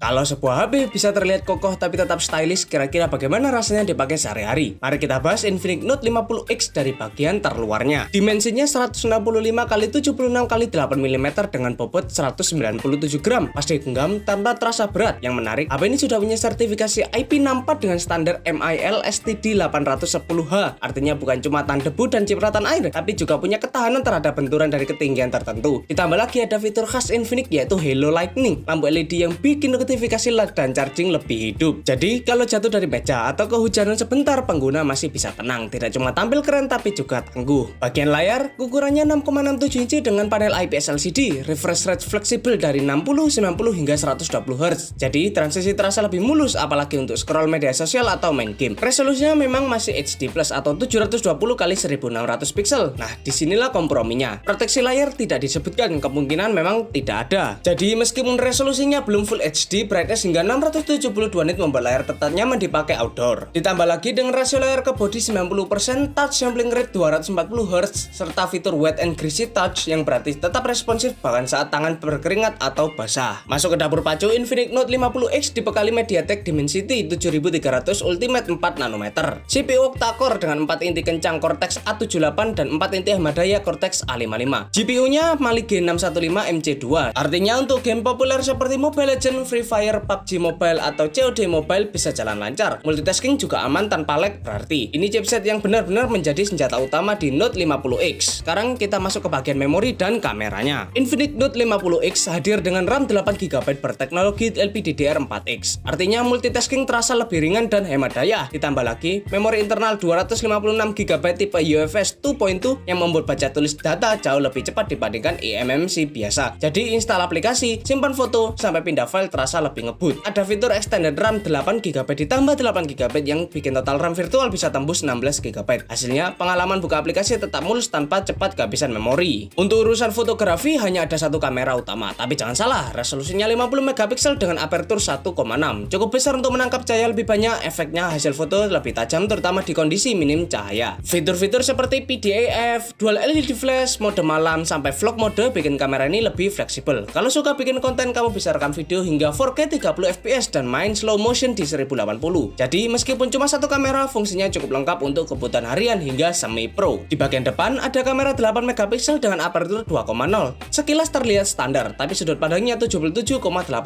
Kalau sebuah HP bisa terlihat kokoh tapi tetap stylish, kira-kira bagaimana rasanya dipakai sehari-hari? Mari kita bahas Infinix Note 50X dari bagian terluarnya. Dimensinya 165 x 76 x 8 mm dengan bobot 197 gram. Pas digenggam tanpa terasa berat. Yang menarik, HP ini sudah punya sertifikasi IP64 dengan standar MIL STD 810H. Artinya bukan cuma tahan debu dan cipratan air, tapi juga punya ketahanan terhadap benturan dari ketinggian tertentu. Ditambah lagi ada fitur khas Infinix yaitu Hello Lightning, lampu LED yang bikin notifikasi LED dan charging lebih hidup. Jadi kalau jatuh dari meja atau kehujanan sebentar, pengguna masih bisa tenang. Tidak cuma tampil keren tapi juga tangguh. Bagian layar, ukurannya 6,67 inci dengan panel IPS LCD, refresh rate fleksibel dari 60, 90 hingga 120 Hz. Jadi transisi terasa lebih mulus apalagi untuk scroll media sosial atau main game. Resolusinya memang masih HD+ atau 720 x 1600 pixel. Nah, disinilah komprominya. Proteksi layar tidak disebutkan, kemungkinan memang tidak ada. Jadi meskipun resolusinya belum Full HD, brightness hingga 672 nit membuat layar tetap nyaman dipakai outdoor. Ditambah lagi dengan rasio layar ke body 90%, touch sampling rate 240 Hz, serta fitur wet and greasy touch yang berarti tetap responsif bahkan saat tangan berkeringat atau basah. Masuk ke dapur pacu, Infinix Note 50X dibekali MediaTek Dimensity 7300 Ultimate 4 nanometer. CPU octa-core dengan 4 inti kencang Cortex A78 dan 4 inti ahmad daya Cortex A55. GPU-nya Mali G615 MC2. Artinya untuk game populer seperti Mobile Legends, Free Fire, PUBG Mobile atau COD Mobile bisa jalan lancar. Multitasking juga aman tanpa lag berarti. Ini chipset yang benar-benar menjadi senjata utama di Note 50X. Sekarang kita masuk ke bagian memori dan kameranya. Infinix Note 50X hadir dengan RAM 8GB berteknologi LPDDR4X. Artinya multitasking terasa lebih ringan dan hemat daya. Ditambah lagi memori internal 256GB tipe UFS 2.2 yang membuat baca tulis data jauh lebih cepat dibandingkan eMMC biasa. Jadi install aplikasi, simpan foto, sampai pindah file terasa lebih ngebut. Ada fitur extended RAM 8GB ditambah 8GB yang bikin total RAM virtual bisa tembus 16GB. Hasilnya pengalaman buka aplikasi tetap mulus tanpa cepat kehabisan memori. Untuk urusan fotografi hanya ada satu kamera utama, tapi jangan salah, resolusinya 50MP dengan aperture 1,6. Cukup besar untuk menangkap cahaya lebih banyak, efeknya hasil foto lebih tajam terutama di kondisi minim cahaya. Fitur-fitur seperti PDAF, dual LED flash, mode malam sampai vlog mode bikin kamera ini lebih fleksibel. Kalau suka bikin konten, kamu bisa rekam video hingga 4K 30fps dan main slow motion di 1080. Jadi meskipun cuma satu kamera, fungsinya cukup lengkap untuk kebutuhan harian hingga semi pro. Di bagian depan ada kamera 8MP dengan aperture 2,0. Sekilas terlihat standar, tapi sudut pandangnya 77,8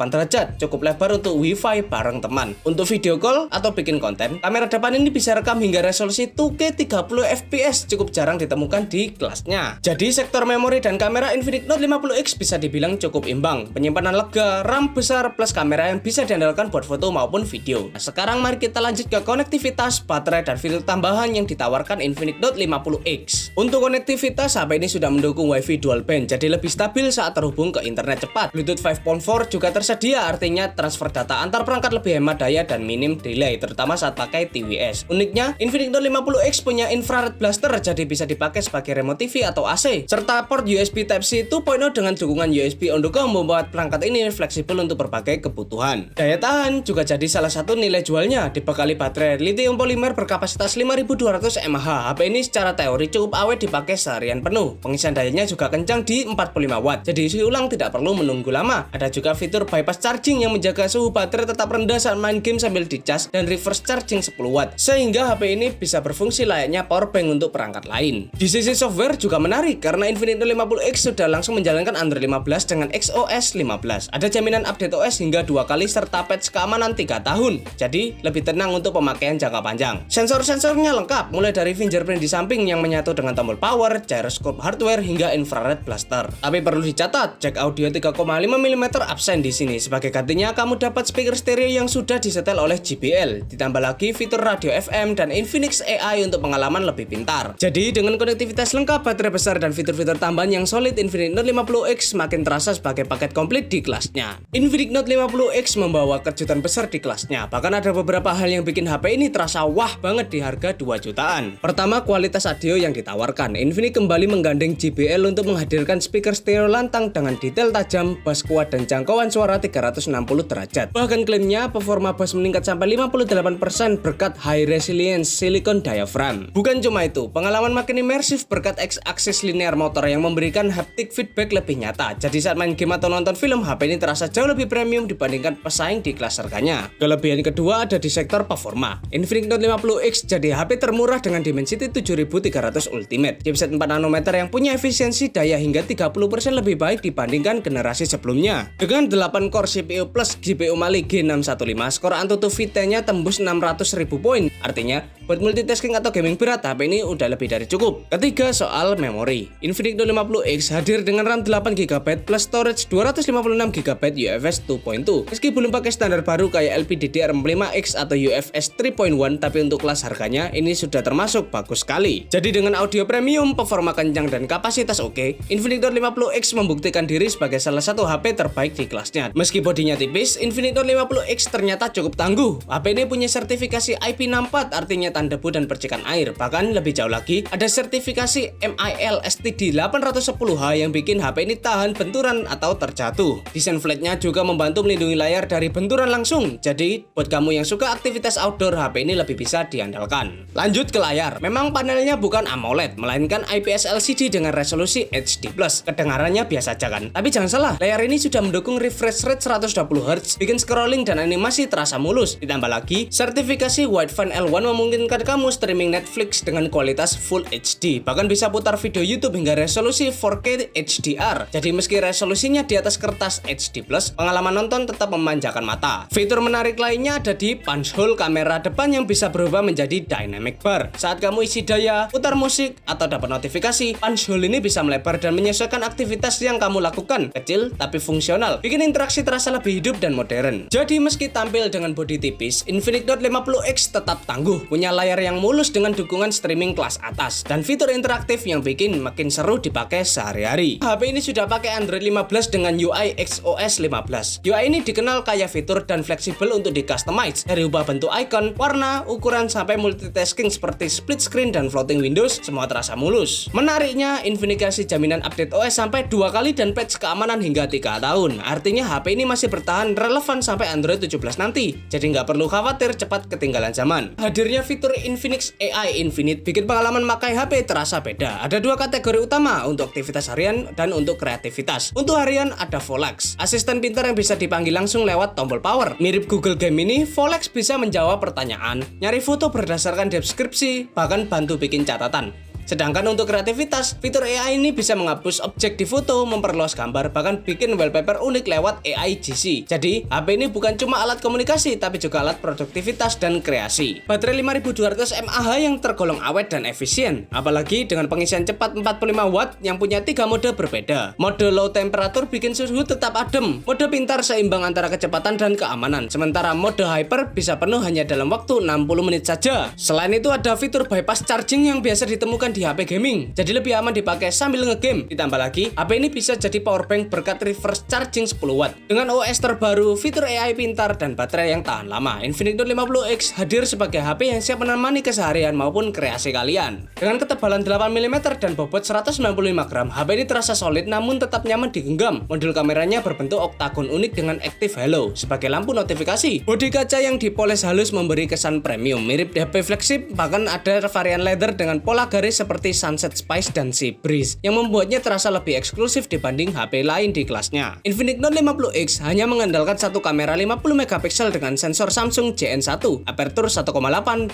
derajat, cukup lebar untuk wifi bareng teman. Untuk video call atau bikin konten, kamera depan ini bisa rekam hingga resolusi 2K 30fps, cukup jarang ditemukan di kelasnya. Jadi sektor memori dan kamera Infinix Note 50X bisa dibilang cukup imbang. Penyimpanan lega, RAM besar plus kamera yang bisa diandalkan buat foto maupun video. Nah, sekarang mari kita lanjut ke konektivitas, baterai dan fitur tambahan yang ditawarkan Infinix Note 50X. Untuk konektivitas, HP ini sudah mendukung Wi-Fi dual band, jadi lebih stabil saat terhubung ke internet cepat. Bluetooth 5.4 juga tersedia, artinya transfer data antar perangkat lebih hemat daya dan minim delay, terutama saat pakai TWS. Uniknya, Infinix Note 50X punya infrared blaster, jadi bisa dipakai sebagai remote TV atau AC, serta port USB Type-C 2.0 dengan dukungan USB on the go membuat perangkat ini fleksibel untuk berbagai kebutuhan. Daya tahan juga jadi salah satu nilai jualnya, dibekali baterai lithium polimer berkapasitas 5200 mAh. HP ini secara teori cukup awet dipakai seharian penuh. Pengisian dayanya juga kencang di 45 watt, jadi isi ulang tidak perlu menunggu lama. Ada juga fitur bypass charging yang menjaga suhu baterai tetap rendah saat main game sambil dicas dan reverse charging 10 watt, sehingga HP ini bisa berfungsi layaknya powerbank untuk perangkat lain. Di sisi software juga menarik karena Infinix Note 50X sudah langsung menjalankan Android 15 dengan XOS 15. Ada jaminan update OS hingga 2 kali serta patch keamanan 3 tahun. Jadi lebih tenang untuk pemakaian jangka panjang. Sensor-sensornya lengkap, mulai dari fingerprint di samping yang menyatu dengan tombol power, gyroscope hardware hingga infrared blaster. Tapi perlu dicatat, jack audio 3,5mm absen di sini. Sebagai gantinya kamu dapat speaker stereo yang sudah disetel oleh JBL. Ditambah lagi fitur radio FM dan Infinix AI untuk pengalaman lebih pintar. Jadi dengan konektivitas lengkap, baterai besar dan fitur-fitur tambahan yang solid, Infinix Note 50X makin terasa sebagai paket komplit di kelasnya. Infinix Note 50X membawa kejutan besar di kelasnya. Bahkan ada beberapa hal yang bikin HP ini terasa wah banget di harga 2 jutaan. Pertama, kualitas audio yang ditawarkan. Infinix kembali menggandeng JBL untuk menghadirkan speaker stereo lantang dengan detail tajam, bass kuat dan jangkauan suara 360 derajat. Bahkan klaimnya performa bass meningkat sampai 58% berkat high resilience silicon diaphragm. Bukan cuma itu, pengalaman makin imersif berkat X-axis linear motor yang memberikan haptic feedback lebih nyata. Jadi saat main game atau nonton film, HP ini terasa jauh lebih premium dibandingkan pesaing di kelas harganya. Kelebihan kedua ada di sektor performa. Infinix Note 50X jadi HP termurah dengan Dimensity 7300 Ultimate. Chipset 4 nanometer yang punya efisiensi daya hingga 30% lebih baik dibandingkan generasi sebelumnya. Dengan 8 core CPU plus GPU Mali G615, skor Antutu VT-nya tembus 600.000 poin. Artinya, buat multitasking atau gaming berat, HP ini udah lebih dari cukup. Ketiga, soal memori. Infinix Note 50X hadir dengan RAM 8GB plus storage 256GB UFS 2.2. Meski belum pakai standar baru kayak LPDDR45X atau UFS 3.1, tapi untuk kelas harganya ini sudah termasuk bagus sekali. Jadi dengan audio premium, performa kencang dan kapasitas oke, Infinix Note 50X membuktikan diri sebagai salah satu HP terbaik di kelasnya. Meski bodinya tipis, Infinix Note 50X ternyata cukup tangguh. HP ini punya sertifikasi IP64, artinya tahan debu dan percikan air. Bahkan lebih jauh lagi, ada sertifikasi MIL STD 810H yang bikin HP ini tahan benturan atau terjatuh. Desain flatnya juga membantu melindungi layar dari benturan langsung. Jadi, buat kamu yang suka aktivitas outdoor, HP ini lebih bisa diandalkan. Lanjut ke layar. Memang panelnya bukan AMOLED, melainkan IPS LCD dengan resolusi HD+. Kedengarannya biasa aja kan? Tapi jangan salah, layar ini sudah mendukung refresh rate 120Hz, bikin scrolling dan animasi terasa mulus. Ditambah lagi, sertifikasi Wideframe L1 memungkinkan kamu streaming Netflix dengan kualitas Full HD. Bahkan bisa putar video YouTube hingga resolusi 4K HDR. Jadi meski resolusinya di atas kertas HD+, pengalaman nonton tetap memanjakan mata. Fitur menarik lainnya ada di punch hole kamera depan yang bisa berubah menjadi dynamic bar. Saat kamu isi daya, putar musik, atau dapat notifikasi, punch hole ini bisa melebar dan menyesuaikan aktivitas yang kamu lakukan. Kecil tapi fungsional, bikin interaksi terasa lebih hidup dan modern. Jadi meski tampil dengan bodi tipis, Infinix Note 50X tetap tangguh, punya layar yang mulus dengan dukungan streaming kelas atas, dan fitur interaktif yang bikin makin seru dipakai sehari-hari. HP ini sudah pakai Android 15 dengan UI XOS 15. UI ini dikenal kaya fitur dan fleksibel untuk di-customize, dari ubah bentuk icon, warna, ukuran, sampai multitasking seperti split screen dan floating windows, semua terasa mulus. Menariknya, Infinix kasih jaminan update OS sampai 2 kali dan patch keamanan hingga 3 tahun. Artinya HP ini masih bertahan relevan sampai Android 17 nanti, jadi nggak perlu khawatir cepat ketinggalan zaman. Hadirnya fitur Infinix AI Infinite bikin pengalaman memakai HP terasa beda. Ada 2 kategori utama, untuk aktivitas harian dan untuk kreativitas. Untuk harian ada Volex, asisten pintar yang bisa dipanggil langsung lewat tombol power. Mirip Google Game ini, Volex bisa menjawab pertanyaan, nyari foto berdasarkan deskripsi, bahkan bantu bikin catatan. Sedangkan untuk kreativitas, fitur AI ini bisa menghapus objek di foto, memperluas gambar, bahkan bikin wallpaper unik lewat AI GC. Jadi, HP ini bukan cuma alat komunikasi, tapi juga alat produktivitas dan kreasi. Baterai 5200 mAh yang tergolong awet dan efisien, apalagi dengan pengisian cepat 45 watt yang punya 3 mode berbeda. Mode low temperature bikin suhu tetap adem, mode pintar seimbang antara kecepatan dan keamanan, sementara mode hyper bisa penuh hanya dalam waktu 60 menit saja. Selain itu ada fitur bypass charging yang biasa ditemukan di HP gaming, jadi lebih aman dipakai sambil ngegame. Ditambah lagi, HP ini bisa jadi powerbank berkat reverse charging 10 watt. Dengan OS terbaru, fitur AI pintar, dan baterai yang tahan lama, Infinix Note 50X hadir sebagai HP yang siap menemani keseharian maupun kreasi kalian. Dengan ketebalan 8mm dan bobot 195 gram, HP ini terasa solid namun tetap nyaman digenggam. Modul kameranya berbentuk oktagon unik dengan active halo sebagai lampu notifikasi. Bodi kaca yang dipoles halus memberi kesan premium, mirip HP flagship, bahkan ada varian leather dengan pola garis seperti Sunset Spice dan Sea Breeze yang membuatnya terasa lebih eksklusif dibanding HP lain di kelasnya. Infinix Note 50X hanya mengandalkan satu kamera 50MP dengan sensor Samsung JN1, aperture 1,8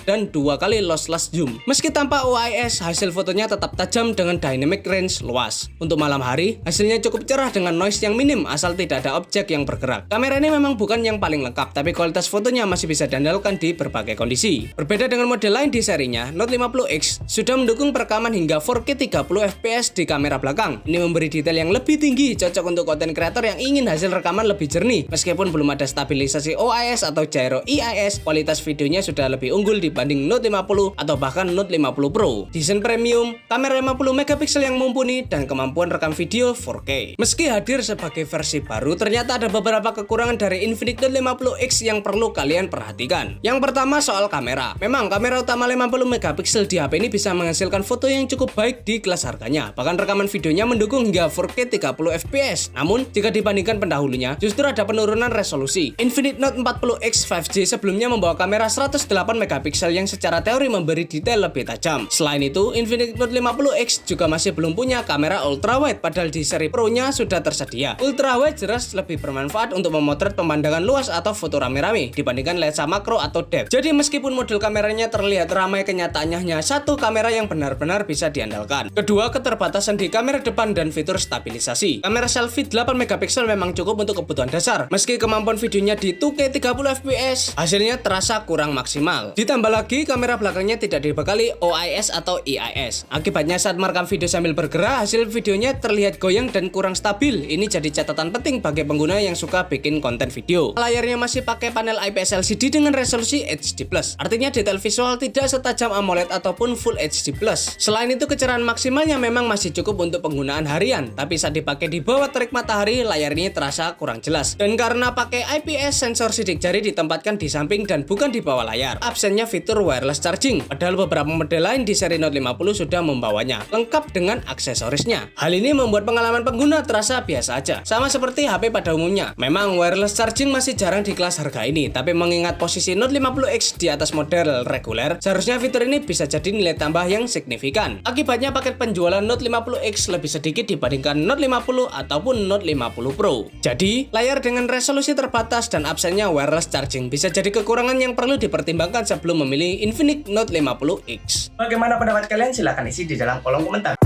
dan 2 kali lossless zoom. Meski tanpa OIS, hasil fotonya tetap tajam dengan dynamic range luas. Untuk malam hari, hasilnya cukup cerah dengan noise yang minim asal tidak ada objek yang bergerak. Kamera ini memang bukan yang paling lengkap, tapi kualitas fotonya masih bisa diandalkan di berbagai kondisi. Berbeda dengan model lain di serinya, Note 50X sudah mendukung perekaman hingga 4K 30 fps di kamera belakang. Ini memberi detail yang lebih tinggi, cocok untuk konten kreator yang ingin hasil rekaman lebih jernih. Meskipun belum ada stabilisasi OIS atau gyro EIS, kualitas videonya sudah lebih unggul dibanding Note 50 atau bahkan Note 50 Pro. Desain premium, kamera 50MP yang mumpuni, dan kemampuan rekam video 4K. Meski hadir sebagai versi baru, ternyata ada beberapa kekurangan dari Infinix Note 50X yang perlu kalian perhatikan. Yang pertama soal kamera. Memang kamera utama 50MP di HP ini bisa menghasilkan foto yang cukup baik di kelas harganya. Bahkan rekaman videonya mendukung hingga 4K 30 fps. Namun, jika dibandingkan pendahulunya, justru ada penurunan resolusi. Infinix Note 40X 5G sebelumnya membawa kamera 108 megapiksel yang secara teori memberi detail lebih tajam. Selain itu, Infinix Note 50X juga masih belum punya kamera ultrawide, padahal di seri Pro-nya sudah tersedia. Ultrawide jelas lebih bermanfaat untuk memotret pemandangan luas atau foto rame-rame dibandingkan lensa makro atau depth. Jadi meskipun model kameranya terlihat ramai, kenyataannya hanya satu kamera yang benar-benar bisa diandalkan. Kedua, keterbatasan di kamera depan dan fitur stabilisasi. Kamera selfie 8 megapiksel memang cukup untuk kebutuhan dasar. Meski kemampuan videonya di 2K 30 fps, hasilnya terasa kurang maksimal. Ditambah lagi, kamera belakangnya tidak dibekali OIS atau EIS. Akibatnya saat merekam video sambil bergerak, hasil videonya terlihat goyang dan kurang stabil. Ini jadi catatan penting bagi pengguna yang suka bikin konten video. Layarnya masih pakai panel IPS LCD dengan resolusi HD+. Artinya detail visual tidak setajam AMOLED ataupun Full HD+. Selain itu, kecerahan maksimalnya memang masih cukup untuk penggunaan harian, tapi saat dipakai di bawah terik matahari, layar ini terasa kurang jelas. Dan karena pakai IPS, sensor sidik jari ditempatkan di samping dan bukan di bawah layar. Absennya fitur wireless charging, padahal beberapa model lain di seri Note 50 sudah membawanya, lengkap dengan aksesorisnya. Hal ini membuat pengalaman pengguna terasa biasa aja, sama seperti HP pada umumnya. Memang wireless charging masih jarang di kelas harga ini, tapi mengingat posisi Note 50X di atas model reguler, seharusnya fitur ini bisa jadi nilai tambah yang signifikan. Akibatnya paket penjualan Note 50X lebih sedikit dibandingkan Note 50 ataupun Note 50 Pro. Jadi, layar dengan resolusi terbatas dan absennya wireless charging bisa jadi kekurangan yang perlu dipertimbangkan sebelum memilih Infinix Note 50X. Bagaimana pendapat kalian? Silahkan isi di dalam kolom komentar.